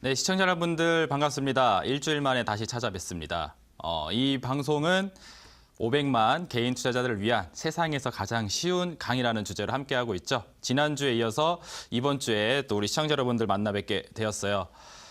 네, 시청자 여러분들 반갑습니다. 일주일 만에 다시 찾아뵙습니다. 이 방송은 500만 개인 투자자들을 위한 세상에서 가장 쉬운 강의라는 주제로 함께하고 있죠. 지난주에 이어서 이번 주에 또 우리 시청자 여러분들 만나 뵙게 되었어요.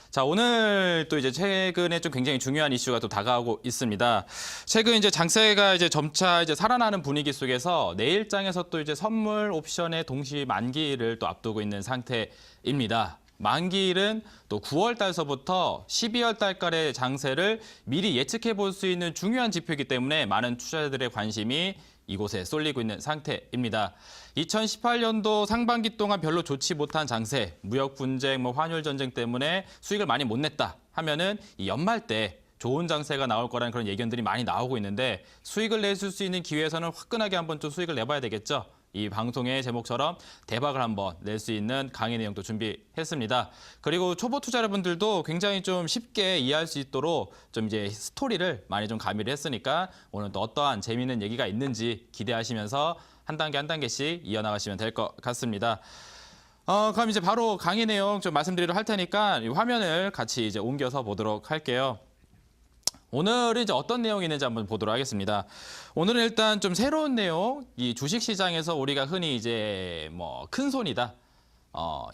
자, 오늘 또 이제 최근에 좀 굉장히 중요한 이슈가 또 다가오고 있습니다. 최근 이제 장세가 이제 점차 이제 살아나는 분위기 속에서 내일장에서 또 이제 선물 옵션의 동시 만기를 또 앞두고 있는 상태입니다. 만기일은 또 9월 달서부터 12월 달까지의 장세를 미리 예측해 볼 수 있는 중요한 지표이기 때문에 많은 투자자들의 관심이 이곳에 쏠리고 있는 상태입니다. 2018년도 상반기 동안 별로 좋지 못한 장세, 무역 분쟁, 환율 전쟁 때문에 수익을 많이 못 냈다 하면은 이 연말 때 좋은 장세가 나올 거라는 그런 예견들이 많이 나오고 있는데 수익을 내줄 수 있는 기회에서는 화끈하게 한번 좀 수익을 내봐야 되겠죠. 이 방송의 제목처럼 대박을 한번 낼 수 있는 강의 내용도 준비했습니다. 그리고 초보 투자 여러분들도 굉장히 좀 쉽게 이해할 수 있도록 좀 이제 스토리를 많이 좀 가미를 했으니까 오늘 또 어떠한 재미있는 얘기가 있는지 기대하시면서 한 단계 한 단계씩 이어나가시면 될 것 같습니다. 그럼 이제 바로 강의 내용 좀 말씀드리도록 할 테니까 이 화면을 같이 이제 옮겨서 보도록 할게요. 오늘은 이제 어떤 내용이 있는지 한번 보도록 하겠습니다. 오늘은 일단 좀 새로운 내용, 이 주식시장에서 우리가 흔히 이제 뭐 큰 손이다.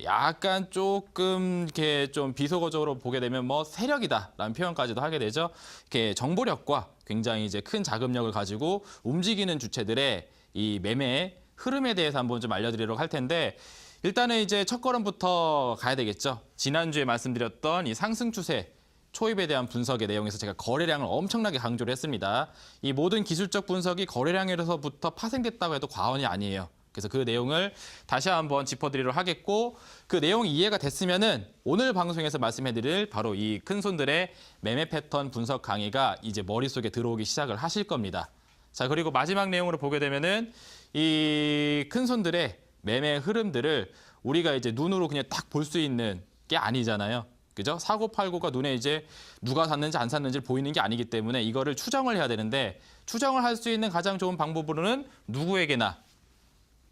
약간 조금 이렇게 좀 비속어적으로 보게 되면 뭐 세력이다라는 표현까지도 하게 되죠. 이렇게 정보력과 굉장히 이제 큰 자금력을 가지고 움직이는 주체들의 이 매매 흐름에 대해서 한번 좀 알려드리도록 할 텐데 일단은 이제 첫 걸음부터 가야 되겠죠. 지난주에 말씀드렸던 이 상승 추세. 초입에 대한 분석의 내용에서 제가 거래량을 엄청나게 강조를 했습니다. 이 모든 기술적 분석이 거래량에서부터 파생됐다고 해도 과언이 아니에요. 그래서 그 내용을 다시 한번 짚어드리도록 하겠고 그 내용이 이해가 됐으면은 오늘 방송에서 말씀해드릴 바로 이 큰손들의 매매 패턴 분석 강의가 이제 머릿속에 들어오기 시작을 하실 겁니다. 자, 그리고 마지막 내용으로 보게 되면은 이 큰손들의 매매 흐름들을 우리가 이제 눈으로 그냥 딱 볼 수 있는 게 아니잖아요. 그죠? 사고 팔고가 눈에 이제 누가 샀는지 안 샀는지 보이는 게 아니기 때문에 이거를 추정을 해야 되는데 추정을 할 수 있는 가장 좋은 방법으로는 누구에게나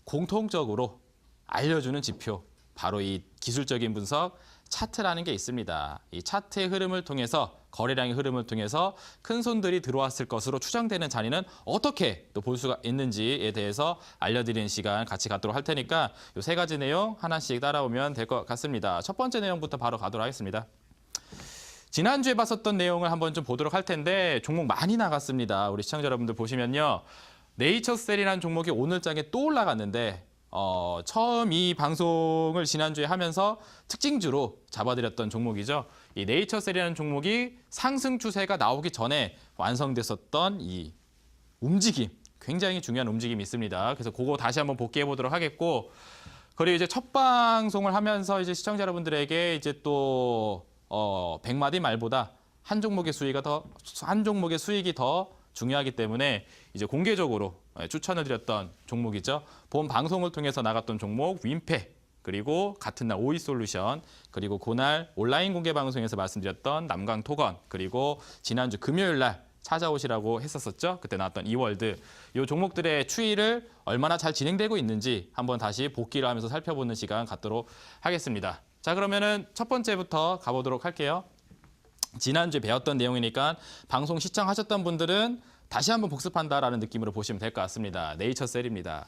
공통적으로 알려주는 지표, 바로 이 기술적인 분석, 차트라는 게 있습니다. 이 차트의 흐름을 통해서 거래량의 흐름을 통해서 큰 손들이 들어왔을 것으로 추정되는 자리는 어떻게 또 볼 수가 있는지에 대해서 알려드리는 시간 같이 갖도록 할 테니까 이 세 가지 내용 하나씩 따라오면 될 것 같습니다. 첫 번째 내용부터 바로 가도록 하겠습니다. 지난주에 봤었던 내용을 한번 좀 보도록 할 텐데 종목 많이 나갔습니다. 우리 시청자 여러분들 보시면요. 네이처셀이라는 종목이 오늘 장에 또 올라갔는데 처음 이 방송을 지난주에 하면서 특징주로 잡아드렸던 종목이죠. 이 네이처셀이라는 종목이 상승 추세가 나오기 전에 완성됐었던 이 움직임, 굉장히 중요한 움직임이 있습니다. 그래서 그거 다시 한번 복귀해 보도록 하겠고, 그리고 이제 첫 방송을 하면서 이제 시청자 여러분들에게 이제 또 100마디 말보다 한 종목의 수익이 더 중요하기 때문에 이제 공개적으로 추천을 드렸던 종목이죠. 본 방송을 통해서 나갔던 종목 윈페, 그리고 같은 날 오이솔루션, 그리고 그날 온라인 공개 방송에서 말씀드렸던 남강토건, 그리고 지난주 금요일 날 찾아오시라고 했었었죠. 그때 나왔던 이월드. 이 종목들의 추이를 얼마나 잘 진행되고 있는지 한번 다시 복기를 하면서 살펴보는 시간 갖도록 하겠습니다. 자, 그러면은 첫 번째부터 가보도록 할게요. 지난주에 배웠던 내용이니까 방송 시청하셨던 분들은 다시 한번 복습한다라는 느낌으로 보시면 될 것 같습니다. 네이처셀입니다.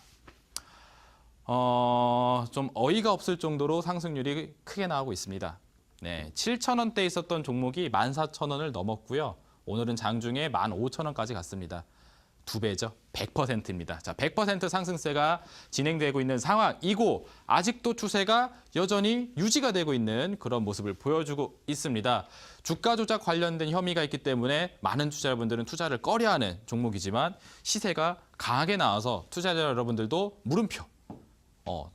좀 어이가 없을 정도로 상승률이 크게 나오고 있습니다. 네, 7,000원대에 있었던 종목이 14,000원을 넘었고요. 오늘은 장중에 15,000원까지 갔습니다. 2배죠. 100%입니다. 자, 100% 상승세가 진행되고 있는 상황이고 아직도 추세가 여전히 유지가 되고 있는 그런 모습을 보여주고 있습니다. 주가 조작 관련된 혐의가 있기 때문에 많은 투자자분들은 투자를 꺼려하는 종목이지만 시세가 강하게 나와서 투자자 여러분들도 물음표.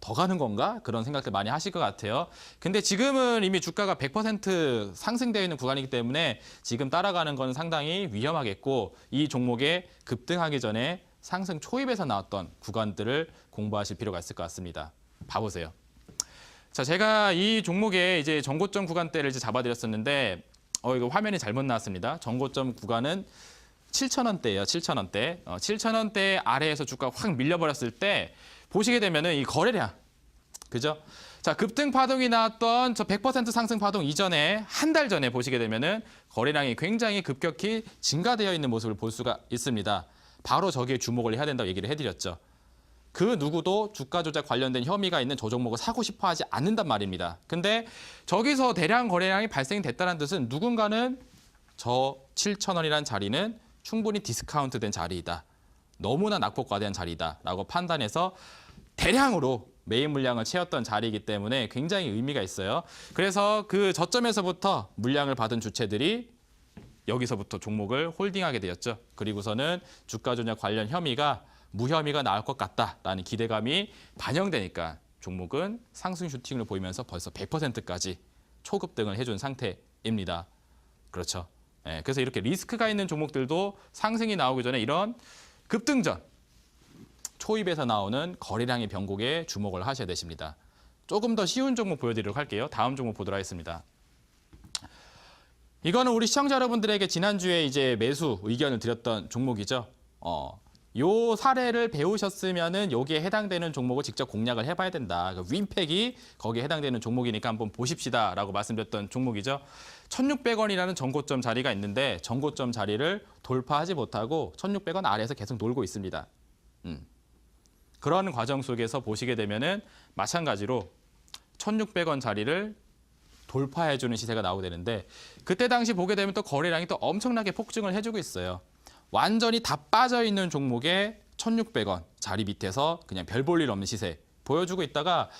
더 가는 건가? 그런 생각들 많이 하실 것 같아요. 근데 지금은 이미 주가가 100% 상승되어 있는 구간이기 때문에 지금 따라가는 건 상당히 위험하겠고 이 종목에 급등하기 전에 상승 초입에서 나왔던 구간들을 공부하실 필요가 있을 것 같습니다. 봐보세요. 자, 제가 이 종목의 이제 전고점 구간대를 이제 잡아드렸었는데 이거 화면이 잘못 나왔습니다. 전고점 구간은 7,000원대예요. 7,000원대. 7,000원대 아래에서 주가가 확 밀려버렸을 때 보시게 되면은 이 거래량 그죠? 자, 급등 파동이 나왔던 저 100% 상승 파동 이전에 한 달 전에 보시게 되면은 거래량이 굉장히 급격히 증가되어 있는 모습을 볼 수가 있습니다. 바로 저기에 주목을 해야 된다고 얘기를 해드렸죠. 그 누구도 주가 조작 관련된 혐의가 있는 저 종목을 사고 싶어 하지 않는단 말입니다. 근데 저기서 대량 거래량이 발생됐다는 뜻은 누군가는 저 7,000원이라는 자리는 충분히 디스카운트된 자리이다. 너무나 낙폭과대한 자리다라고 판단해서 대량으로 매입 물량을 채웠던 자리이기 때문에 굉장히 의미가 있어요. 그래서 그 저점에서부터 물량을 받은 주체들이 여기서부터 종목을 홀딩하게 되었죠. 그리고서는 주가 조작 관련 혐의가 무혐의가 나올 것 같다라는 기대감이 반영되니까 종목은 상승 슈팅을 보이면서 벌써 100%까지 초급등을 해준 상태입니다. 그렇죠. 예, 그래서 이렇게 리스크가 있는 종목들도 상승이 나오기 전에 이런 급등전, 초입에서 나오는 거래량의 변곡에 주목을 하셔야 되십니다. 조금 더 쉬운 종목 보여드리도록 할게요. 다음 종목 보도록 하겠습니다. 이거는 우리 시청자 여러분들에게 지난주에 이제 매수 의견을 드렸던 종목이죠. 요 사례를 배우셨으면은 여기에 해당되는 종목을 직접 공략을 해봐야 된다. 그 윈팩이 거기에 해당되는 종목이니까 한번 보십시다라고 말씀드렸던 종목이죠. 1,600원이라는 전고점 자리가 있는데 전고점 자리를 돌파하지 못하고 1,600원 아래에서 계속 놀고 있습니다. 그런 과정 속에서 보시게 되면은 마찬가지로 1,600원 자리를 돌파해주는 시세가 나오게 되는데 그때 당시 보게 되면 또 거래량이 또 엄청나게 폭증을 해주고 있어요. 완전히 다 빠져있는 종목에 1,600원 자리 밑에서 그냥 별 볼 일 없는 시세 보여주고 있다가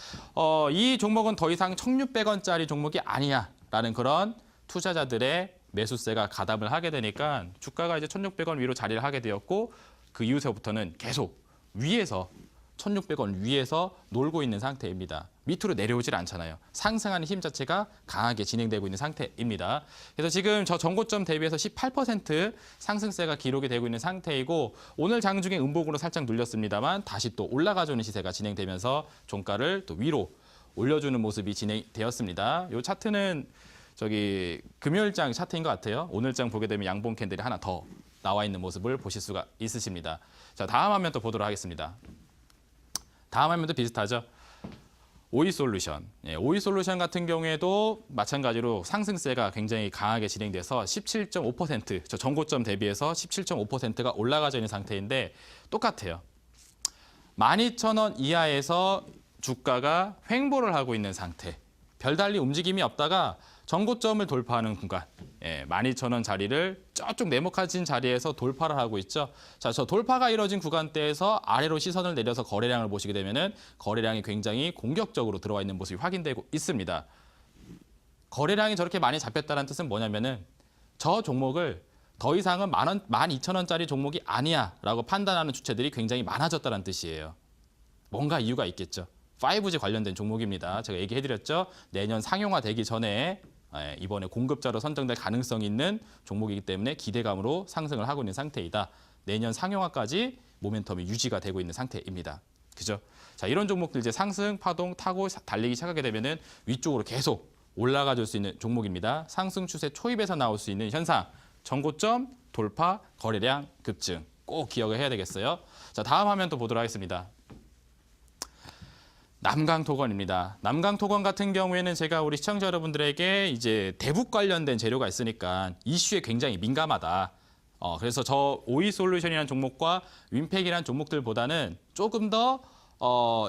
이 종목은 더 이상 1,600원짜리 종목이 아니야 라는 그런 투자자들의 매수세가 가담을 하게 되니까 주가가 이제 1,600원 위로 자리를 하게 되었고 그 이후서부터는 계속 위에서 1,600원 위에서 놀고 있는 상태입니다. 밑으로 내려오질 않잖아요. 상승하는 힘 자체가 강하게 진행되고 있는 상태입니다. 그래서 지금 저 전고점 대비해서 18% 상승세가 기록이 되고 있는 상태이고 오늘 장중에 음봉으로 살짝 눌렸습니다만 다시 또 올라가주는 시세가 진행되면서 종가를 또 위로 올려주는 모습이 진행되었습니다. 이 차트는 저기 금요일장 차트인 것 같아요. 오늘장 보게 되면 양봉 캔들이 하나 더 나와 있는 모습을 보실 수가 있으십니다. 자, 다음 화면 또 보도록 하겠습니다. 다음 화면도 비슷하죠. 오이솔루션. 예, 오이솔루션 같은 경우에도 마찬가지로 상승세가 굉장히 강하게 진행돼서 17.5%, 저 전고점 대비해서 17.5%가 올라가져 있는 상태인데 똑같아요. 12,000원 이하에서 주가가 횡보를 하고 있는 상태. 별달리 움직임이 없다가 전고점을 돌파하는 구간, 12,000원 자리를 저쪽 네모카진 자리에서 돌파를 하고 있죠. 자, 저 돌파가 이뤄진 구간대에서 아래로 시선을 내려서 거래량을 보시게 되면은 거래량이 굉장히 공격적으로 들어와 있는 모습이 확인되고 있습니다. 거래량이 저렇게 많이 잡혔다는 뜻은 뭐냐면은 저 종목을 더 이상은 12,000원짜리 종목이 아니야라고 판단하는 주체들이 굉장히 많아졌다는 뜻이에요. 뭔가 이유가 있겠죠. 5G 관련된 종목입니다. 제가 얘기해드렸죠. 내년 상용화되기 전에 이번에 공급자로 선정될 가능성이 있는 종목이기 때문에 기대감으로 상승을 하고 있는 상태이다. 내년 상용화까지 모멘텀이 유지가 되고 있는 상태입니다. 그죠? 자, 이런 종목들 이제 상승 파동 타고 달리기 시작하게 되면은 위쪽으로 계속 올라가 줄 수 있는 종목입니다. 상승 추세 초입에서 나올 수 있는 현상, 전고점 돌파, 거래량 급증 꼭 기억을 해야 되겠어요. 자, 다음 화면 또 보도록 하겠습니다. 남강토건입니다. 남강토건 같은 경우에는 제가 우리 시청자 여러분들에게 이제 대북 관련된 재료가 있으니까 이슈에 굉장히 민감하다. 그래서 저 오이솔루션이라는 종목과 윈팩이라는 종목들보다는 조금 더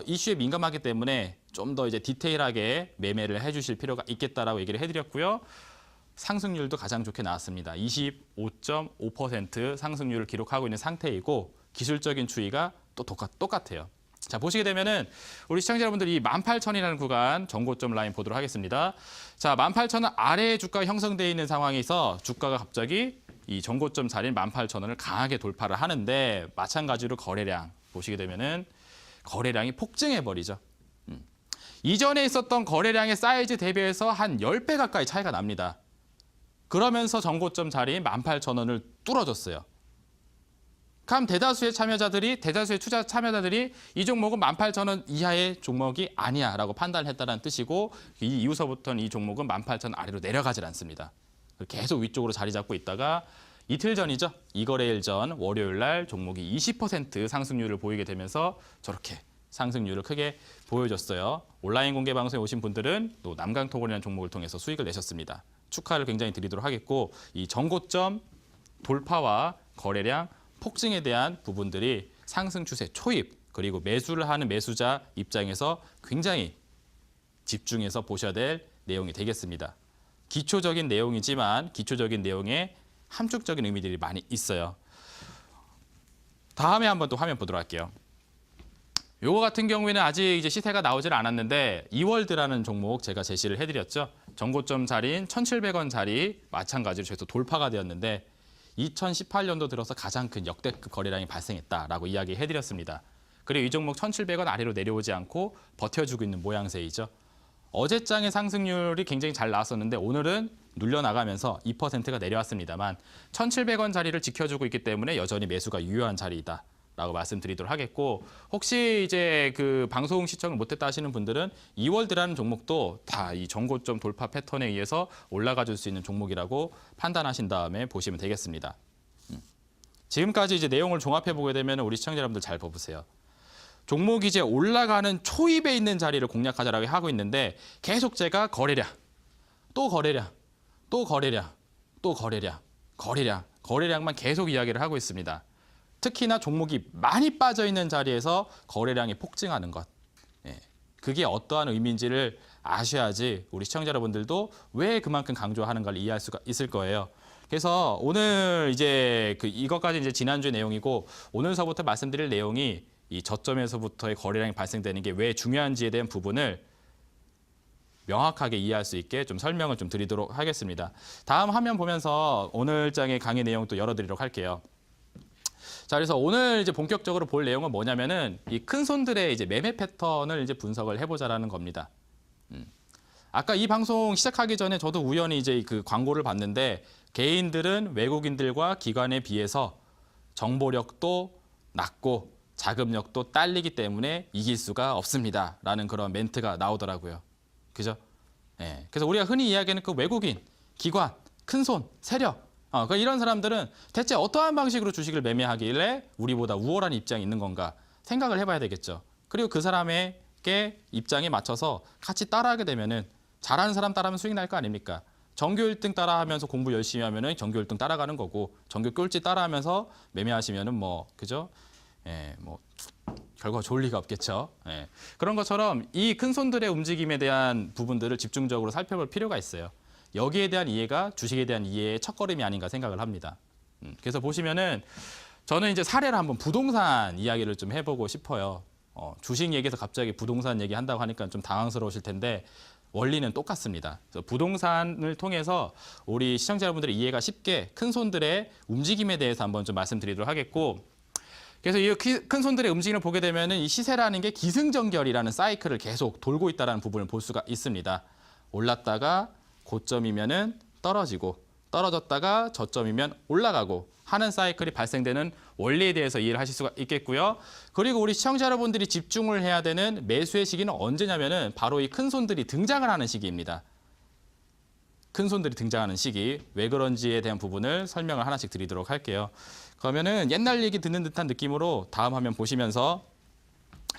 이슈에 민감하기 때문에 좀 더 이제 디테일하게 매매를 해주실 필요가 있겠다라고 얘기를 해드렸고요. 상승률도 가장 좋게 나왔습니다. 25.5% 상승률을 기록하고 있는 상태이고 기술적인 추이가 또 똑같아요. 자, 보시게 되면은 우리 시청자 여러분들 이 18,000이라는 구간 전고점 라인 보도록 하겠습니다. 자, 18,000원 아래에 주가가 형성되어 있는 상황에서 주가가 갑자기 이 전고점 자리인 18,000원을 강하게 돌파를 하는데 마찬가지로 거래량 보시게 되면은 거래량이 폭증해 버리죠. 이전에 있었던 거래량의 사이즈 대비해서 한 10배 가까이 차이가 납니다. 그러면서 전고점 자리인 18,000원을 뚫어줬어요. 그럼 대다수의 투자 참여자들이 이 종목은 18,000원 이하의 종목이 아니야라고 판단을 했다는 뜻이고 이 이후서부터는 이 종목은 18,000원 아래로 내려가질 않습니다. 계속 위쪽으로 자리 잡고 있다가 이틀 전이죠. 이거래일 전 월요일 날 종목이 20% 상승률을 보이게 되면서 저렇게 상승률을 크게 보여줬어요. 온라인 공개 방송에 오신 분들은 또 남강토건이라는 종목을 통해서 수익을 내셨습니다. 축하를 굉장히 드리도록 하겠고 이 전고점 돌파와 거래량 폭증에 대한 부분들이 상승 추세 초입 그리고 매수를 하는 매수자 입장에서 굉장히 집중해서 보셔야 될 내용이 되겠습니다. 기초적인 내용이지만 기초적인 내용에 함축적인 의미들이 많이 있어요. 다음에 한번 또 화면 보도록 할게요. 요거 같은 경우에는 아직 이제 시세가 나오질 않았는데 이월드라는 종목 제가 제시를 해드렸죠. 전고점 자리인 1,700원 자리 마찬가지로 저희도 돌파가 되었는데 2018년도 들어서 가장 큰 역대급 거래량이 발생했다라고 이야기해드렸습니다. 그리고 이 종목 1,700원 아래로 내려오지 않고 버텨주고 있는 모양새이죠. 어제장의 상승률이 굉장히 잘 나왔었는데 오늘은 눌려나가면서 2%가 내려왔습니다만 1,700원 자리를 지켜주고 있기 때문에 여전히 매수가 유효한 자리이다. 라고 말씀드리도록 하겠고 혹시 이제 그 방송 시청을 못했다 하시는 분들은 이월드라는 종목도 다 이 전고점 돌파 패턴에 의해서 올라가 줄 수 있는 종목이라고 판단하신 다음에 보시면 되겠습니다. 지금까지 이제 내용을 종합해 보게 되면 우리 시청자 여러분들 잘 봐보세요. 종목이 이제 올라가는 초입에 있는 자리를 공략하자라고 하고 있는데 계속 제가 거래량, 또 거래량, 또 거래량, 또 거래량, 거래량만 계속 이야기를 하고 있습니다. 특히나 종목이 많이 빠져 있는 자리에서 거래량이 폭증하는 것. 그게 어떠한 의미인지를 아셔야지 우리 시청자 여러분들도 왜 그만큼 강조하는가를 이해할 수가 있을 거예요. 그래서 오늘 이제 이것까지 이제 지난주의 내용이고 오늘서부터 말씀드릴 내용이 이 저점에서부터의 거래량이 발생되는 게 왜 중요한지에 대한 부분을 명확하게 이해할 수 있게 좀 설명을 좀 드리도록 하겠습니다. 다음 화면 보면서 오늘 장의 강의 내용 또 열어드리도록 할게요. 자, 그래서 오늘 이제 본격적으로 볼 내용은 뭐냐면은 이 큰 손들의 이제 매매 패턴을 이제 분석을 해보자라는 겁니다. 아까 이 방송 시작하기 전에 저도 우연히 이제 그 광고를 봤는데 개인들은 외국인들과 기관에 비해서 정보력도 낮고 자금력도 딸리기 때문에 이길 수가 없습니다라는 그런 멘트가 나오더라고요. 그죠? 예. 그래서 우리가 흔히 이야기하는 그 외국인, 기관, 큰손, 세력 그러니까 이런 사람들은 대체 어떠한 방식으로 주식을 매매하길래 우리보다 우월한 입장이 있는 건가 생각을 해봐야 되겠죠. 그리고 그 사람에게 입장에 맞춰서 같이 따라하게 되면은 잘하는 사람 따라하면 수익 날 거 아닙니까? 전교 1등 따라하면서 공부 열심히 하면은 전교 1등 따라가는 거고 전교 꼴찌 따라하면서 매매하시면은 뭐 그죠? 예, 뭐 결과가 좋을 리가 없겠죠. 예. 그런 것처럼 이 큰 손들의 움직임에 대한 부분들을 집중적으로 살펴볼 필요가 있어요. 여기에 대한 이해가 주식에 대한 이해의 첫걸음이 아닌가 생각을 합니다. 그래서 보시면은 저는 이제 사례를 한번 부동산 이야기를 좀 해보고 싶어요. 주식 얘기에서 갑자기 부동산 얘기 한다고 하니까 좀 당황스러우실 텐데 원리는 똑같습니다. 그래서 부동산을 통해서 우리 시청자 여러분들의 이해가 쉽게 큰 손들의 움직임에 대해서 한번 좀 말씀드리도록 하겠고 그래서 이 큰 손들의 움직임을 보게 되면은 이 시세라는 게 기승전결이라는 사이클을 계속 돌고 있다는 부분을 볼 수가 있습니다. 올랐다가 고점이면은 떨어지고 떨어졌다가 저점이면 올라가고 하는 사이클이 발생되는 원리에 대해서 이해를 하실 수가 있겠고요. 그리고 우리 시청자 여러분들이 집중을 해야 되는 매수의 시기는 언제냐면은 바로 이 큰 손들이 등장을 하는 시기입니다. 큰 손들이 등장하는 시기 왜 그런지에 대한 부분을 설명을 하나씩 드리도록 할게요. 그러면은 옛날 얘기 듣는 듯한 느낌으로 다음 화면 보시면서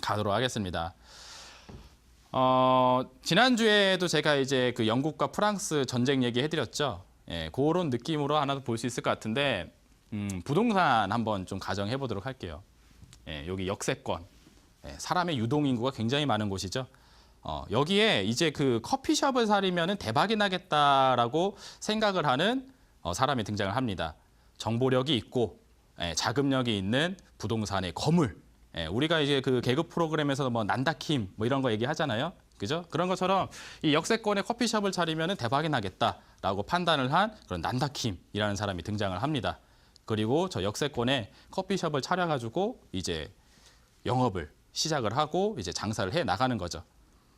가도록 하겠습니다. 지난주에도 제가 이제 그 영국과 프랑스 전쟁 얘기 해드렸죠. 예, 그런 느낌으로 하나 볼 수 있을 것 같은데 부동산 한번 좀 가정해 보도록 할게요. 예, 여기 역세권, 사람의 유동 인구가 굉장히 많은 곳이죠. 여기에 이제 그 커피숍을 사려면은 대박이 나겠다라고 생각을 하는 사람이 등장을 합니다. 정보력이 있고 자금력이 있는 부동산의 거물. 우리가 이제 그 개그 프로그램에서 뭐 난다킴 뭐 이런 거 얘기하잖아요. 그죠? 그런 것처럼 이 역세권의 커피숍을 차리면 대박이 나겠다라고 판단을 한 그런 난다킴이라는 사람이 등장을 합니다. 그리고 저 역세권에 커피숍을 차려가지고 이제 영업을 시작을 하고 이제 장사를 해 나가는 거죠.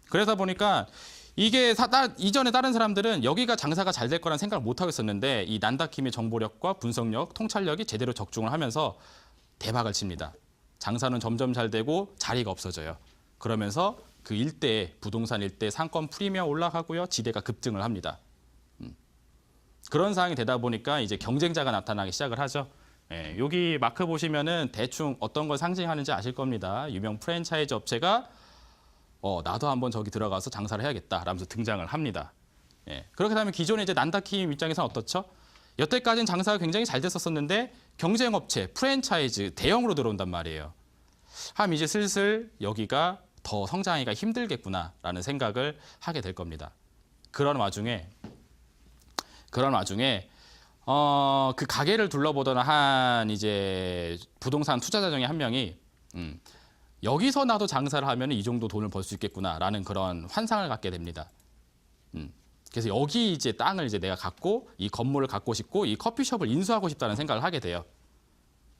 그러다 보니까 이게 이전에 다른 사람들은 여기가 장사가 잘 될 거란 생각을 못 하고 있었는데 이 난다킴의 정보력과 분석력, 통찰력이 제대로 적중을 하면서 대박을 칩니다. 장사는 점점 잘 되고 자리가 없어져요. 그러면서 그 일대에 부동산 일대 상권 프리미엄 올라가고요. 지대가 급등을 합니다. 그런 상황이 되다 보니까 이제 경쟁자가 나타나기 시작을 하죠. 예, 여기 마크 보시면은 대충 어떤 걸 상징하는지 아실 겁니다. 유명 프랜차이즈 업체가 나도 한번 저기 들어가서 장사를 해야겠다 라면서 등장을 합니다. 예, 그렇게 되면 기존에 이제 난다킴 입장에서는 어떻죠? 여태까지는 장사가 굉장히 잘 됐었는데 경쟁업체, 프랜차이즈, 대형으로 들어온단 말이에요. 함 이제 슬슬 여기가 더 성장하기가 힘들겠구나라는 생각을 하게 될 겁니다. 그런 와중에 그 가게를 둘러보던 한 이제 부동산 투자자 중에 한 명이 여기서 나도 장사를 하면 이 정도 돈을 벌 수 있겠구나라는 그런 환상을 갖게 됩니다. 그래서 여기 이제 땅을 이제 내가 갖고 이 건물을 갖고 싶고 이 커피숍을 인수하고 싶다는 생각을 하게 돼요.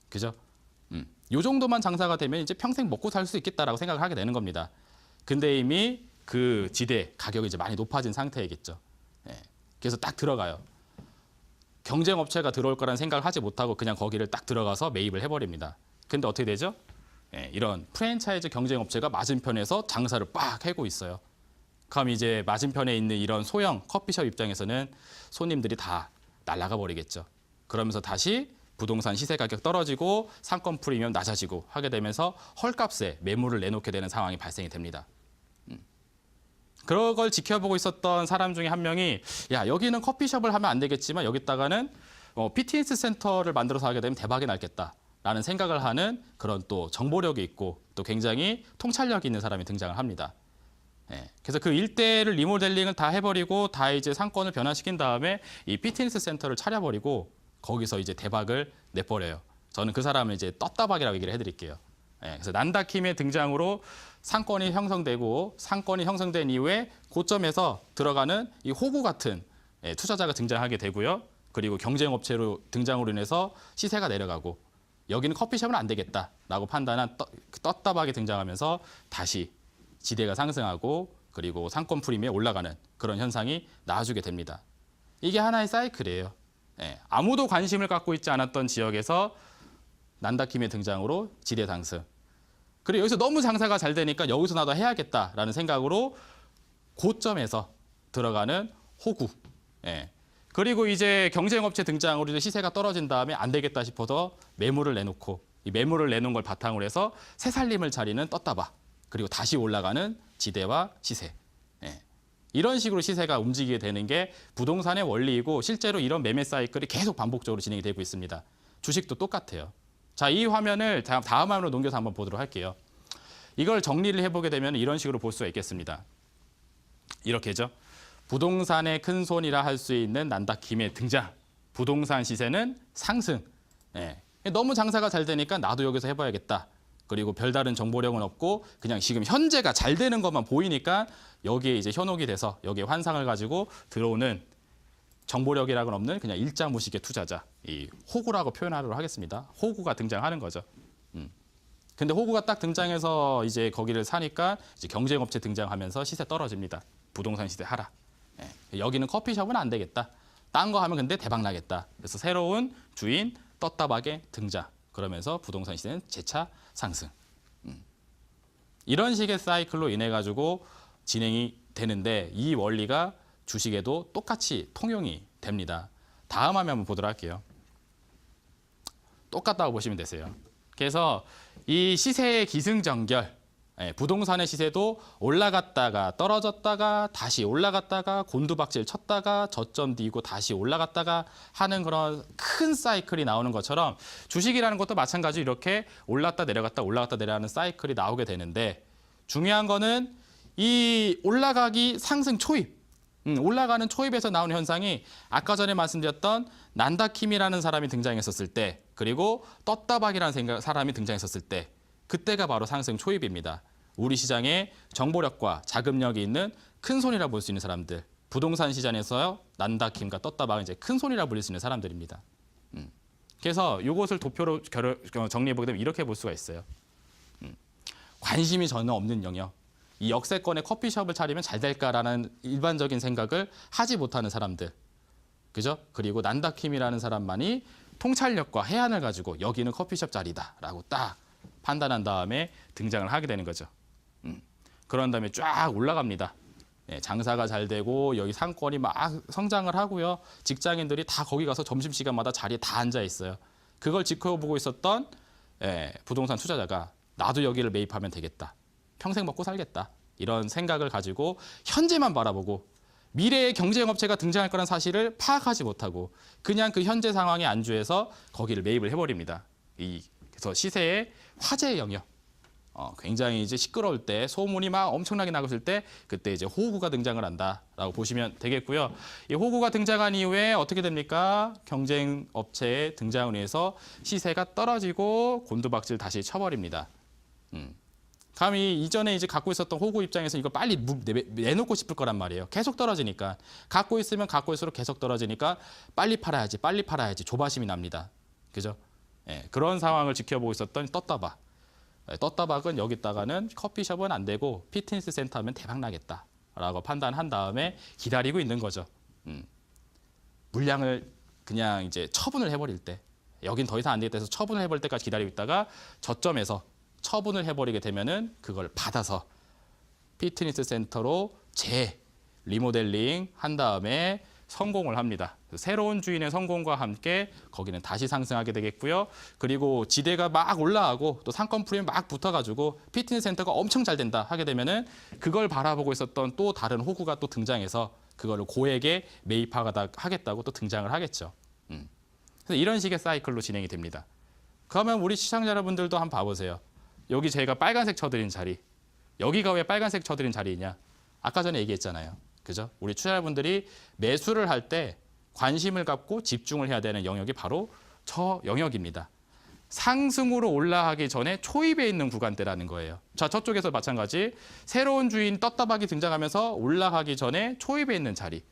그죠? 요 정도만 장사가 되면 이제 평생 먹고 살 수 있겠다라고 생각을 하게 되는 겁니다. 근데 이미 그 지대 가격이 이제 많이 높아진 상태이겠죠. 예. 그래서 딱 들어가요. 경쟁 업체가 들어올 거라는 생각을 하지 못하고 그냥 거기를 딱 들어가서 매입을 해버립니다. 근데 어떻게 되죠? 예, 이런 프랜차이즈 경쟁 업체가 맞은편에서 장사를 빡 하고 있어요. 그럼 이제 맞은편에 있는 이런 소형 커피숍 입장에서는 손님들이 다 날아가 버리겠죠. 그러면서 다시 부동산 시세 가격 떨어지고 상권 프리미엄 낮아지고 하게 되면서 헐값에 매물을 내놓게 되는 상황이 발생이 됩니다. 그런 걸 지켜보고 있었던 사람 중에 한 명이 야 여기는 커피숍을 하면 안 되겠지만 여기다가는 피트니스 센터를 만들어서 하게 되면 대박이 날겠다라는 생각을 하는 그런 또 정보력이 있고 또 굉장히 통찰력이 있는 사람이 등장을 합니다. 예, 그래서 그 일대를 리모델링을 다 해버리고 다 이제 상권을 변화시킨 다음에 이 피트니스 센터를 차려버리고 거기서 이제 대박을 내버려요. 저는 그 사람을 이제 떴다박이라고 얘기를 해드릴게요. 예, 그래서 난다킴의 등장으로 상권이 형성되고 상권이 형성된 이후에 고점에서 들어가는 이 호구 같은 투자자가 등장하게 되고요. 그리고 경쟁업체로 등장으로 인해서 시세가 내려가고 여기는 커피숍은 안 되겠다라고 판단한 떴다박이 등장하면서 다시 지대가 상승하고 그리고 상권 프리미엄이 올라가는 그런 현상이 나와주게 됩니다. 이게 하나의 사이클이에요. 예, 아무도 관심을 갖고 있지 않았던 지역에서 난다킴의 등장으로 지대 상승. 그리고 여기서 너무 장사가 잘 되니까 여기서 나도 해야겠다라는 생각으로 고점에서 들어가는 호구. 예. 그리고 이제 경쟁업체 등장으로 이제 시세가 떨어진 다음에 안 되겠다 싶어서 매물을 내놓고 이 매물을 내놓은 걸 바탕으로 해서 새살림을 차리는 떴다박. 그리고 다시 올라가는 지대와 시세. 예. 이런 식으로 시세가 움직이게 되는 게 부동산의 원리이고 실제로 이런 매매 사이클이 계속 반복적으로 진행이 되고 있습니다. 주식도 똑같아요. 자, 이 화면을 다음 화면으로 넘겨서 한번 보도록 할게요. 이걸 정리를 해보게 되면 이런 식으로 볼 수가 있겠습니다. 이렇게죠. 부동산의 큰 손이라 할 수 있는 난다킴의 등장. 부동산 시세는 상승. 예. 너무 장사가 잘 되니까 나도 여기서 해봐야겠다. 그리고 별다른 정보력은 없고 그냥 지금 현재가 잘 되는 것만 보이니까 여기에 이제 현혹이 돼서 여기에 환상을 가지고 들어오는 정보력이라고는 없는 그냥 일자무식의 투자자, 이 호구라고 표현하도록 하겠습니다. 호구가 등장하는 거죠. 근데 호구가 딱 등장해서 이제 거기를 사니까 이제 경쟁업체 등장하면서 시세 떨어집니다. 부동산 시세 하락. 예. 여기는 커피숍은 안 되겠다. 딴 거 하면 근데 대박 나겠다. 그래서 새로운 주인 떴다박의 등장. 그러면서 부동산 시세는 재차 상승. 이런 식의 사이클로 인해 가지고 진행이 되는데 이 원리가 주식에도 똑같이 통용이 됩니다. 다음 화면 한번 보도록 할게요. 똑같다고 보시면 되세요. 그래서 이 시세의 기승전결, 부동산의 시세도 올라갔다가 떨어졌다가 다시 올라갔다가 곤두박질 쳤다가 저점 뒤고 다시 올라갔다가 하는 그런 큰 사이클이 나오는 것처럼 주식이라는 것도 마찬가지로 이렇게 올랐다 내려갔다 올라갔다 내려가는 사이클이 나오게 되는데 중요한 거는 이 올라가기 상승 초입, 올라가는 초입에서 나오는 현상이 아까 전에 말씀드렸던 난다킴이라는 사람이 등장했었을 때 그리고 떴다박이라는 사람이 등장했었을 때 그때가 바로 상승 초입입니다. 우리 시장에 정보력과 자금력이 있는 큰 손이라 볼 수 있는 사람들, 부동산 시장에서 난다킴과 떴다박은 이제 큰 손이라 불릴 수 있는 사람들입니다. 그래서 이것을 도표로 정리해보게 되면 이렇게 볼 수가 있어요. 관심이 전혀 없는 영역. 이 역세권의 커피숍을 차리면 잘 될까라는 일반적인 생각을 하지 못하는 사람들. 그죠? 그리고 난다킴이라는 사람만이 통찰력과 해안을 가지고 여기는 커피숍 자리다라고 딱 판단한 다음에 등장을 하게 되는 거죠. 그런 다음에 쫙 올라갑니다. 네, 장사가 잘 되고 여기 상권이 막 성장을 하고요. 직장인들이 다 거기 가서 점심시간마다 자리에 다 앉아 있어요. 그걸 지켜보고 있었던 부동산 투자자가 나도 여기를 매입하면 되겠다. 평생 먹고 살겠다. 이런 생각을 가지고 현재만 바라보고 미래의 경쟁업체가 등장할 거란 사실을 파악하지 못하고 그냥 그 현재 상황에 안주해서 거기를 매입을 해버립니다. 그래서 시세의 화제의 영역. 굉장히 이제 시끄러울 때 소문이 막 엄청나게 나고 있을 때 그때 이제 호구가 등장을 한다라고 보시면 되겠고요. 이 호구가 등장한 이후에 어떻게 됩니까? 경쟁 업체의 등장을 위해서 시세가 떨어지고 곤두박질 다시 쳐버립니다. 감히 이전에 이제 갖고 있었던 호구 입장에서 이거 빨리 내놓고 싶을 거란 말이에요. 계속 떨어지니까. 갖고 있으면 갖고 있을수록 계속 떨어지니까 빨리 팔아야지 조바심이 납니다. 그죠? 그런 상황을 지켜보고 있었던 떴다박. 떴다박은 여기다가는 커피숍은 안 되고 피트니스 센터 하면 대박 나겠다라고 판단한 다음에 기다리고 있는 거죠. 물량을 그냥 이제 처분을 해버릴 때 여긴 더 이상 안 되겠다 해서 처분을 해버릴 때까지 기다리고 있다가 저점에서 처분을 해버리게 되면은 그걸 받아서 피트니스 센터로 리모델링 한 다음에 성공을 합니다. 새로운 주인의 성공과 함께 거기는 다시 상승하게 되겠고요. 그리고 지대가 막 올라가고 또 상권 프리미엄 막 붙어가지고 피트니스 센터가 엄청 잘 된다 하게 되면은 그걸 바라보고 있었던 또 다른 호구가 또 등장해서 그거를 고액에 매입하겠다고 또 등장을 하겠죠. 그래서 이런 식의 사이클로 진행이 됩니다. 그러면 우리 시청자 여러분들도 한번 봐보세요. 여기 제가 빨간색 쳐드린 자리, 여기가 왜 빨간색 쳐드린 자리냐? 아까 전에 얘기했잖아요. 그죠? 우리 투자자분들이 매수를 할 때 관심을 갖고 집중을 해야 되는 영역이 바로 저 영역입니다. 상승으로 올라가기 전에 초입에 있는 구간대라는 거예요. 자, 저쪽에서 마찬가지 새로운 주인 떴다박이 등장하면서 올라가기 전에 초입에 있는 자리.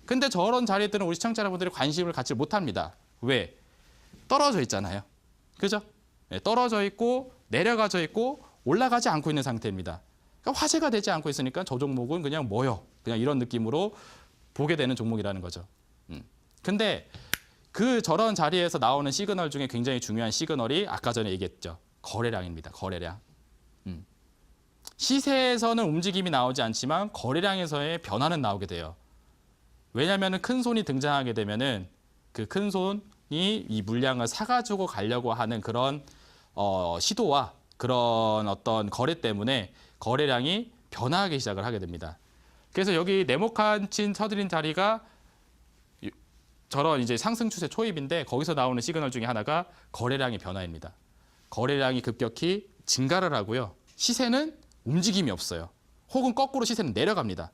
근데 저런 자리들은 우리 시청자 여러분들이 관심을 갖지 못합니다. 왜? 떨어져 있잖아요. 그죠? 떨어져 있고 내려가져 있고 올라가지 않고 있는 상태입니다. 그러니까 화제가 되지 않고 있으니까 저 종목은 그냥 뭐요? 그냥 이런 느낌으로 보게 되는 종목이라는 거죠. 근데 저런 자리에서 나오는 시그널 중에 굉장히 중요한 시그널이 아까 전에 얘기했죠. 거래량입니다. 거래량. 시세에서는 움직임이 나오지 않지만 거래량에서의 변화는 나오게 돼요. 왜냐하면 큰 손이 등장하게 되면은 그 큰 손이 이 물량을 사가지고 가려고 하는 그런 시도와 그런 어떤 거래 때문에 거래량이 변화하기 시작을 하게 됩니다. 그래서 여기 네모칸친 쳐드린 자리가 저런 이제 상승 추세 초입인데 거기서 나오는 시그널 중에 하나가 거래량의 변화입니다. 거래량이 급격히 증가를 하고요. 시세는 움직임이 없어요. 혹은 거꾸로 시세는 내려갑니다.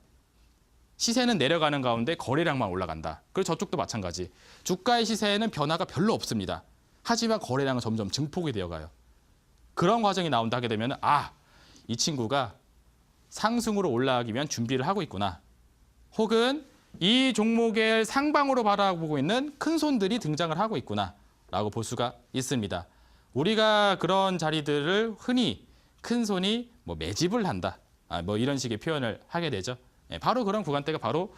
시세는 내려가는 가운데 거래량만 올라간다. 그리고 저쪽도 마찬가지. 주가의 시세에는 변화가 별로 없습니다. 하지만 거래량은 점점 증폭이 되어가요. 그런 과정이 나온다 하게 되면 이 친구가 상승으로 올라가기 위한 준비를 하고 있구나. 혹은 이 종목을 상방으로 바라보고 있는 큰 손들이 등장을 하고 있구나 라고 볼 수가 있습니다. 우리가 그런 자리들을 흔히 큰 손이 매집을 한다. 이런 식의 표현을 하게 되죠. 바로 그런 구간대가 바로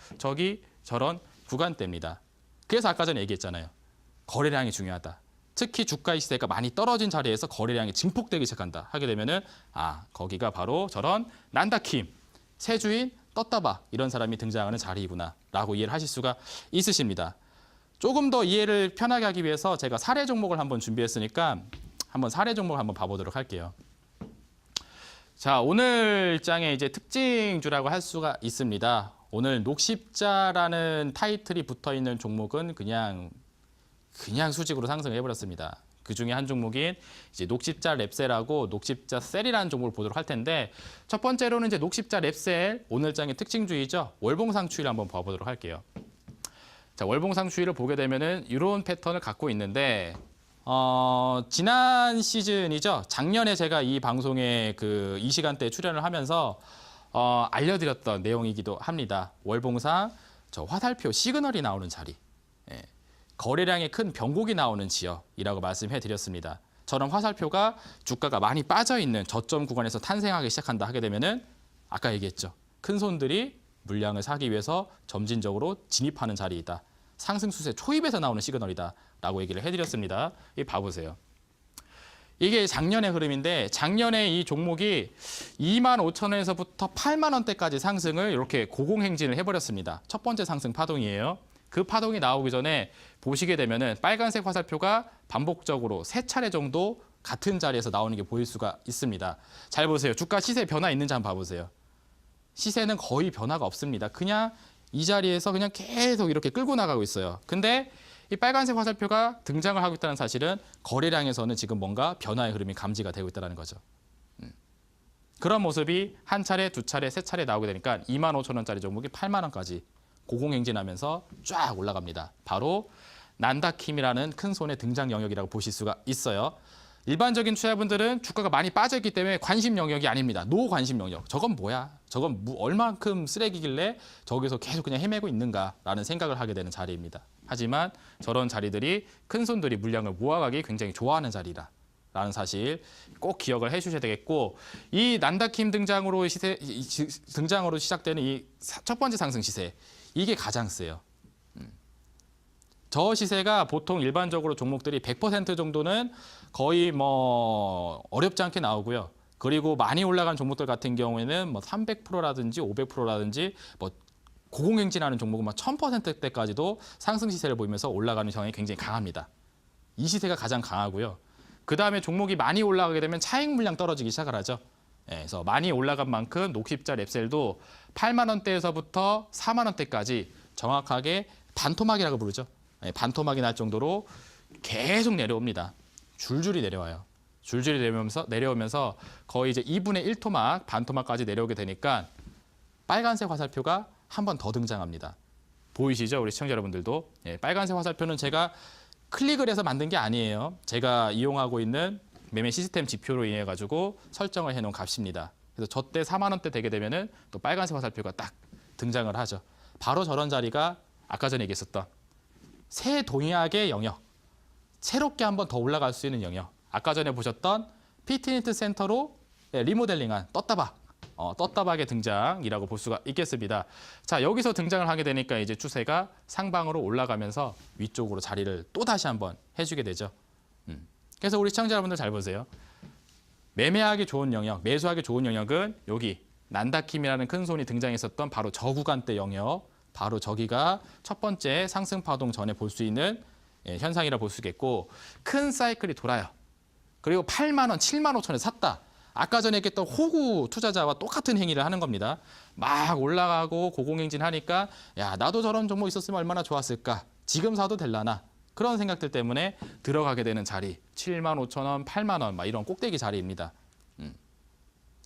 저런 구간대입니다. 그래서 아까 전에 얘기했잖아요. 거래량이 중요하다. 특히 주가 시세가 많이 떨어진 자리에서 거래량이 증폭되기 시작한다 하게 되면은 거기가 바로 저런 난다킴, 세주인, 떴다박 이런 사람이 등장하는 자리이구나 라고 이해를 하실 수가 있으십니다. 조금 더 이해를 편하게 하기 위해서 제가 사례 종목을 한번 준비했으니까 한번 사례 종목을 한번 봐보도록 할게요. 자, 오늘 장의 이제 특징주라고 할 수가 있습니다. 오늘 녹십자라는 타이틀이 붙어 있는 종목은 그냥 수직으로 상승을 해버렸습니다. 그 중에 한 종목인 이제 녹십자 랩셀하고 녹십자 셀이라는 종목을 보도록 할 텐데 첫 번째로는 이제 녹십자 랩셀 오늘 장의 특징주의죠. 월봉상 추이를 한번 봐보도록 할게요. 자, 월봉상 추이를 보게 되면은 이런 패턴을 갖고 있는데 지난 시즌이죠. 작년에 제가 이 방송에 이 시간대에 출연을 하면서 알려드렸던 내용이기도 합니다. 월봉상 저 화살표 시그널이 나오는 자리. 거래량의 큰 변곡이 나오는 지역이라고 말씀해 드렸습니다. 저런 화살표가 주가가 많이 빠져 있는 저점 구간에서 탄생하기 시작한다 하게 되면은 아까 얘기했죠. 큰 손들이 물량을 사기 위해서 점진적으로 진입하는 자리이다. 상승 추세 초입에서 나오는 시그널이다 라고 얘기를 해드렸습니다. 이 봐보세요. 이게 작년의 흐름인데 작년에 이 종목이 25,000원에서부터 8만 원대까지 상승을 이렇게 고공행진을 해버렸습니다. 첫 번째 상승 파동이에요. 그 파동이 나오기 전에 보시게 되면은 빨간색 화살표가 반복적으로 3차례 정도 같은 자리에서 나오는 게 보일 수가 있습니다. 잘 보세요. 주가 시세 변화 있는지 한번 봐보세요. 시세는 거의 변화가 없습니다. 그냥 이 자리에서 그냥 계속 이렇게 끌고 나가고 있어요. 근데 이 빨간색 화살표가 등장을 하고 있다는 사실은 거래량에서는 지금 뭔가 변화의 흐름이 감지가 되고 있다는 거죠. 그런 모습이 한 차례, 두 차례, 세 차례 나오게 되니까 25,000원짜리 종목이 8만 원까지 고공행진하면서 쫙 올라갑니다. 바로 난다킴이라는 큰 손의 등장 영역이라고 보실 수가 있어요. 일반적인 투자분들은 주가가 많이 빠져있기 때문에 관심 영역이 아닙니다. 노관심 영역. 저건 뭐야? 저건 얼만큼 쓰레기길래 저기서 계속 그냥 헤매고 있는가라는 생각을 하게 되는 자리입니다. 하지만 저런 자리들이 큰 손들이 물량을 모아가기 굉장히 좋아하는 자리라는 사실 꼭 기억을 해주셔야 되겠고, 이 난다킴 등장으로 시작되는 이 첫 번째 상승 시세, 이게 가장 세요. 저 시세가 보통 일반적으로 종목들이 100% 정도는 거의 뭐 어렵지 않게 나오고요. 그리고 많이 올라간 종목들 같은 경우에는 뭐 300%라든지 500%라든지 뭐 고공행진하는 종목은 막 1000%대까지도 상승 시세를 보이면서 올라가는 경향이 굉장히 강합니다. 이 시세가 가장 강하고요. 그 다음에 종목이 많이 올라가게 되면 차익 물량 떨어지기 시작을 하죠. 그래서 많이 올라간 만큼 녹십자 랩셀도 8만 원대에서부터 4만 원대까지 정확하게 반토막이라고 부르죠. 반토막이 날 정도로 계속 내려옵니다. 줄줄이 내려와요. 줄줄이 내려오면서 거의 이제 2분의 1 토막, 반토막까지 내려오게 되니까 빨간색 화살표가 한 번 더 등장합니다. 보이시죠? 우리 시청자 여러분들도. 빨간색 화살표는 제가 클릭을 해서 만든 게 아니에요. 제가 이용하고 있는 매매 시스템 지표로 인해 가지고 설정을 해놓은 값입니다. 그래서 저때 4만 원대 되게 되면은 또 빨간색 화살표가 딱 등장을 하죠. 바로 저런 자리가 아까 전에 얘기했었던 새 동약의 영역, 새롭게 한 번 더 올라갈 수 있는 영역. 아까 전에 보셨던 피트니스 센터로 리모델링한 떴다박의 등장이라고 볼 수가 있겠습니다. 자, 여기서 등장을 하게 되니까 이제 추세가 상방으로 올라가면서 위쪽으로 자리를 또 다시 한번 해주게 되죠. 그래서 우리 시청자 여러분들 잘 보세요. 매매하기 좋은 영역, 매수하기 좋은 영역은 여기 난다킴이라는 큰 손이 등장했었던 바로 저 구간대 영역, 바로 저기가 첫 번째 상승 파동 전에 볼 수 있는 현상이라 볼 수 있겠고, 큰 사이클이 돌아요. 그리고 8만 원, 7만 5천에 샀다. 아까 전에 얘기했던 호구 투자자와 똑같은 행위를 하는 겁니다. 막 올라가고 고공행진하니까 야, 나도 저런 종목 있었으면 얼마나 좋았을까. 지금 사도 될라나. 그런 생각들 때문에 들어가게 되는 자리, 7만 5천 원, 8만 원, 막 이런 꼭대기 자리입니다.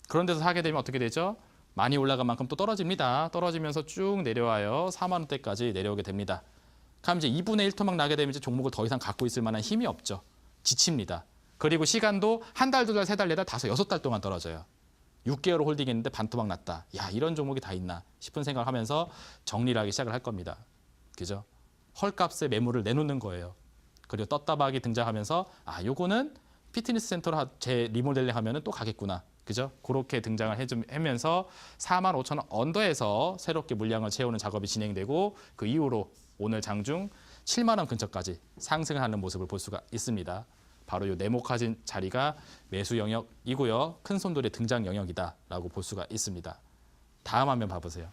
그런 데서 사게 되면 어떻게 되죠? 많이 올라간 만큼 또 떨어집니다. 떨어지면서 쭉 내려와요. 4만 원대까지 내려오게 됩니다. 그럼 이제 2분의 1 토막 나게 되면 이제 종목을 더 이상 갖고 있을 만한 힘이 없죠. 지칩니다. 그리고 시간도 한 달, 두 달, 세 달, 네 달, 다섯, 여섯 달 동안 떨어져요. 6개월 홀딩했는데 반토막 났다. 야, 이런 종목이 다 있나 싶은 생각을 하면서 정리를 하기 시작을 할 겁니다. 그죠? 헐값에 매물을 내놓는 거예요. 그리고 떴다박이 등장하면서 아, 요거는 피트니스 센터로 재 리모델링 하면은 또 가겠구나. 그죠? 그렇게 등장을 해면서 4만 5천 원 언더에서 새롭게 물량을 채우는 작업이 진행되고, 그 이후로 오늘 장중 7만 원 근처까지 상승을 하는 모습을 볼 수가 있습니다. 바로 이 네모카진 자리가 매수 영역이고요. 큰 손들의 등장 영역이다라고 볼 수가 있습니다. 다음 화면 봐보세요.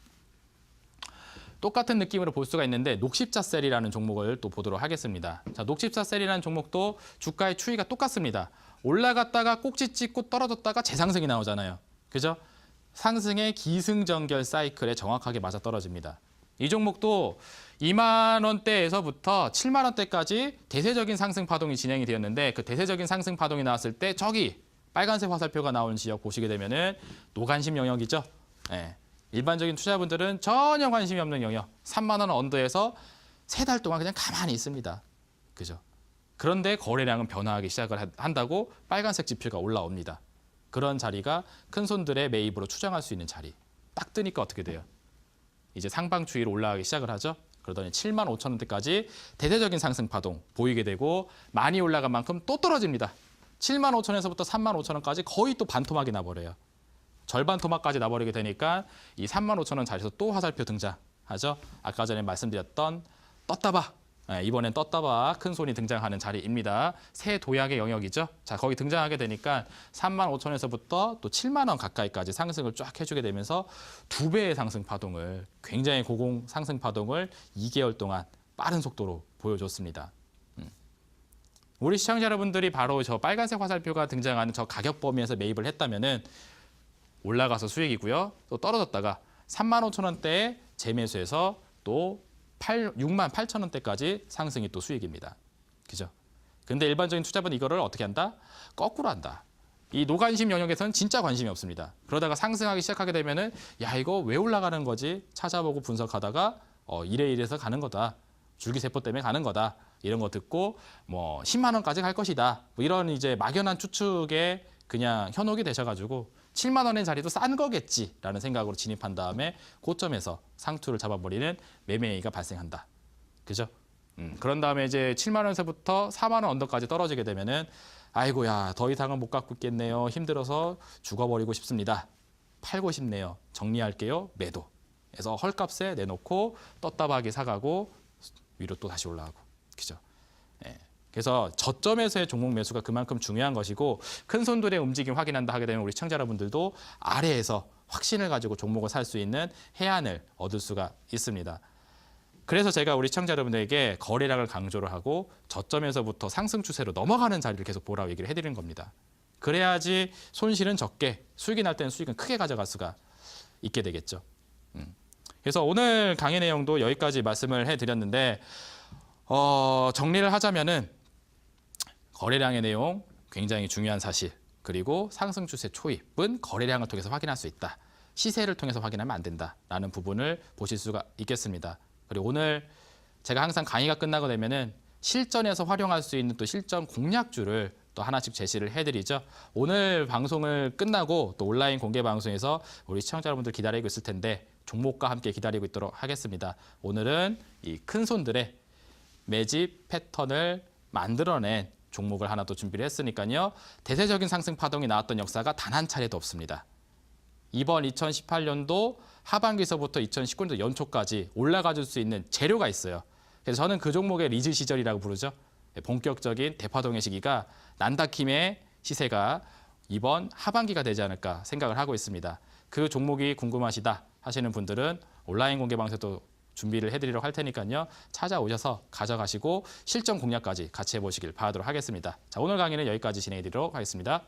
똑같은 느낌으로 볼 수가 있는데 녹십자셀이라는 종목을 또 보도록 하겠습니다. 자, 녹십자셀이라는 종목도 주가의 추이가 똑같습니다. 올라갔다가 꼭지 찍고 떨어졌다가 재상승이 나오잖아요. 그죠? 상승의 기승전결 사이클에 정확하게 맞아떨어집니다. 이 종목도 2만 원대에서부터 7만 원대까지 대세적인 상승 파동이 진행이 되었는데, 그 대세적인 상승 파동이 나왔을 때 저기 빨간색 화살표가 나오는 지역 보시게 되면은 노관심 영역이죠. 일반적인 투자분들은 전혀 관심이 없는 영역, 3만 원 언더에서 3달 동안 그냥 가만히 있습니다. 그죠? 그런데 거래량은 변화하기 시작을 한다고 빨간색 지표가 올라옵니다. 그런 자리가 큰 손들의 매입으로 추정할 수 있는 자리. 딱 뜨니까 어떻게 돼요? 이제 상방 추이로 올라가기 시작을 하죠. 그러더니 7만 5천 원대까지 대대적인 상승 파동 보이게 되고, 많이 올라간 만큼 또 떨어집니다. 7만 5천 원에서부터 3만 5천 원까지 거의 또 반토막이 나버려요. 절반 토막까지 나버리게 되니까 이 3만 5천 원 자리에서 또 화살표 등장하죠. 아까 전에 말씀드렸던 떴다박, 이번엔 떴다박 큰 손이 등장하는 자리입니다. 새 도약의 영역이죠. 자, 거기 등장하게 되니까 3만 5천 원에서부터 또 7만 원 가까이까지 상승을 쫙 해주게 되면서 2배의 상승 파동을, 굉장히 고공 상승 파동을 2개월 동안 빠른 속도로 보여줬습니다. 우리 시청자 여러분들이 바로 저 빨간색 화살표가 등장하는 저 가격 범위에서 매입을 했다면은 올라가서 수익이고요. 또 떨어졌다가 35,000원대에 재매수해서 또 68,000원대까지 상승이 또 수익입니다. 그죠? 근데 일반적인 투자자는 이거를 어떻게 한다? 거꾸로 한다. 이 노관심 영역에서는 진짜 관심이 없습니다. 그러다가 상승하기 시작하게 되면은 야 이거 왜 올라가는 거지? 찾아보고 분석하다가 이래서 가는 거다. 줄기세포 때문에 가는 거다. 이런 거 듣고 뭐 10만 원까지 갈 것이다. 뭐 이런 이제 막연한 추측에 그냥 현혹이 되셔가지고 7만 원의 자리도 싼 거겠지라는 생각으로 진입한 다음에 고점에서 상투를 잡아버리는 매매가 발생한다. 그죠? 그런 다음에 이제 7만 원에서부터 4만 원 언더까지 떨어지게 되면은 아이고야 더 이상은 못 갖고 있겠네요. 힘들어서 죽어버리고 싶습니다. 팔고 싶네요. 정리할게요. 매도. 그래서 헐값에 내놓고 떴다박이 사가고 위로 또 다시 올라가고. 그죠? 예. 그래서 저점에서의 종목 매수가 그만큼 중요한 것이고 큰 손들의 움직임 확인한다 하게 되면 우리 시청자 여러분들도 아래에서 확신을 가지고 종목을 살 수 있는 해안을 얻을 수가 있습니다. 그래서 제가 우리 시청자 여러분들에게 거래량을 강조를 하고 저점에서부터 상승 추세로 넘어가는 자리를 계속 보라고 얘기를 해드리는 겁니다. 그래야지 손실은 적게, 수익이 날 때는 수익은 크게 가져갈 수가 있게 되겠죠. 그래서 오늘 강의 내용도 여기까지 말씀을 해드렸는데 정리를 하자면은 거래량의 내용 굉장히 중요한 사실, 그리고 상승 추세 초입은 거래량을 통해서 확인할 수 있다. 시세를 통해서 확인하면 안 된다라는 부분을 보실 수가 있겠습니다. 그리고 오늘 제가 항상 강의가 끝나고 되면은 실전에서 활용할 수 있는 또 실전 공략주를 또 하나씩 제시를 해드리죠. 오늘 방송을 끝나고 또 온라인 공개 방송에서 우리 시청자 여러분들 기다리고 있을 텐데 종목과 함께 기다리고 있도록 하겠습니다. 오늘은 이 큰 손들의 매집 패턴을 만들어낸 종목을 하나 또 준비를 했으니까요. 대세적인 상승 파동이 나왔던 역사가 단 한 차례도 없습니다. 이번 2018년도 하반기서부터 2019년도 연초까지 올라가 줄 수 있는 재료가 있어요. 그래서 저는 그 종목의 리즈 시절이라고 부르죠. 본격적인 대파동의 시기가 난다킴의 시세가 이번 하반기가 되지 않을까 생각을 하고 있습니다. 그 종목이 궁금하시다 하시는 분들은 온라인 공개 방송도 준비를 해드리도록 할 테니까요. 찾아오셔서 가져가시고 실전 공략까지 같이 해보시길 바라도록 하겠습니다. 자, 오늘 강의는 여기까지 진행해드리도록 하겠습니다.